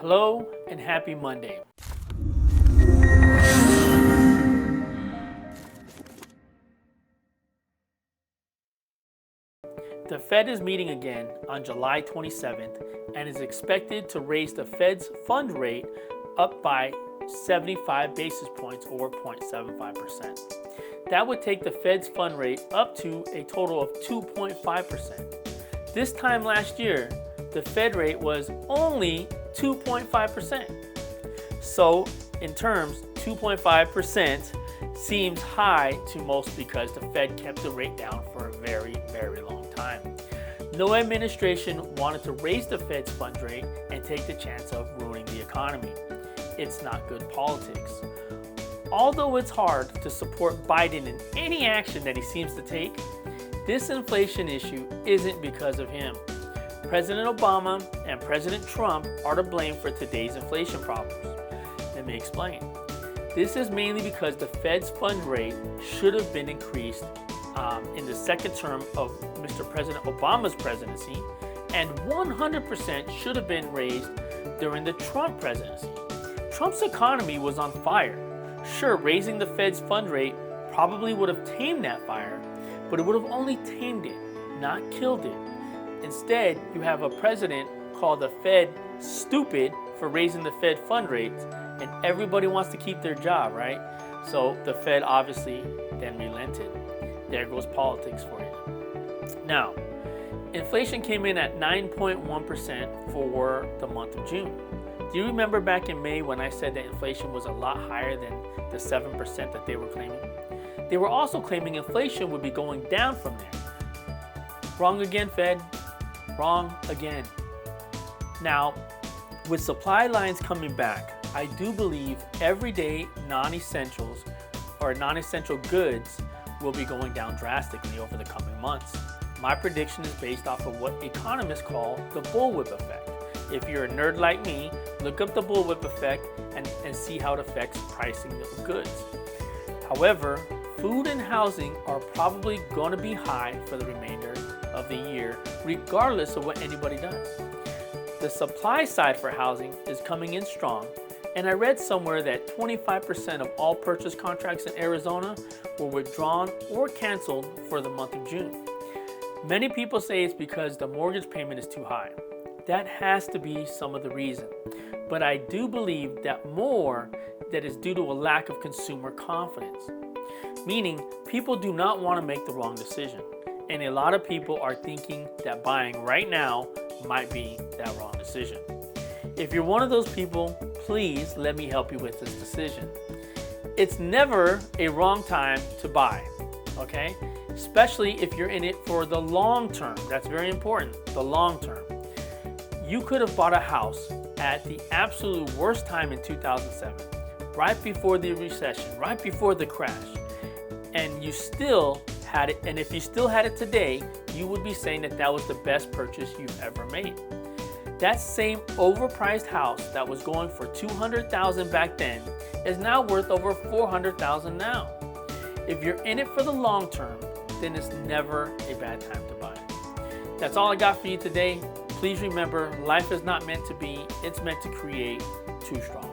Hello and happy Monday. The Fed is meeting again on July 27th and is expected to raise the Fed's fund rate up by 75 basis points or 0.75%. That would take the Fed's fund rate up to a total of 2.5%. This time last year, the Fed rate was only 2.5%. So in terms, 2.5% seems high to most because the Fed kept the rate down for a very, very long time. No administration wanted to raise the Fed's fund rate and take the chance of ruining the economy. It's not good politics. Although it's hard to support Biden in any action that he seems to take, this inflation issue isn't because of him. President Obama and President Trump are to blame for today's inflation problems. Let me explain. This is mainly because the Fed's fund rate should have been increased in the second term of Mr. President Obama's presidency, and 100% should have been raised during the Trump presidency. Trump's economy was on fire. Sure, raising the Fed's fund rate probably would have tamed that fire, but it would have only tamed it, not killed it. Instead, you have a president called the Fed stupid for raising the Fed fund rates, and everybody wants to keep their job, right? So the Fed obviously then relented. There goes politics for you. Now, inflation came in at 9.1% for the month of June. Do you remember back in May when I said that inflation was a lot higher than the 7% that they were claiming? They were also claiming inflation would be going down from there. Wrong again, Fed. Wrong again. Now, with supply lines coming back, I do believe everyday non-essentials or non-essential goods will be going down drastically over the coming months. My prediction is based off of what economists call the bullwhip effect. If you're a nerd like me, look up the bullwhip effect and see how it affects pricing of goods. However, food and housing are probably going to be high for the remainder of the year, regardless of what anybody does. The supply side for housing is coming in strong, and I read somewhere that 25% of all purchase contracts in Arizona were withdrawn or canceled for the month of June. Many people say it's because the mortgage payment is too high. That has to be some of the reason, but I do believe that that is due to a lack of consumer confidence, meaning people do not want to make the wrong decision, and a lot of people are thinking that buying right now might be that wrong decision. If you're one of those people, please let me help you with this decision. It's never a wrong time to buy, okay? Especially if you're in it for the long term. That's very important, the long term. You could have bought a house at the absolute worst time in 2007, right before the recession, right before the crash, and you still had it. And if you still had it today, you would be saying that that was the best purchase you've ever made. That same overpriced house that was going for $200,000 back then is now worth over $400,000 now. If you're in it for the long term, then it's never a bad time to buy. That's all I got for you today. Please remember, life is not meant to be, it's meant to create. Too strong.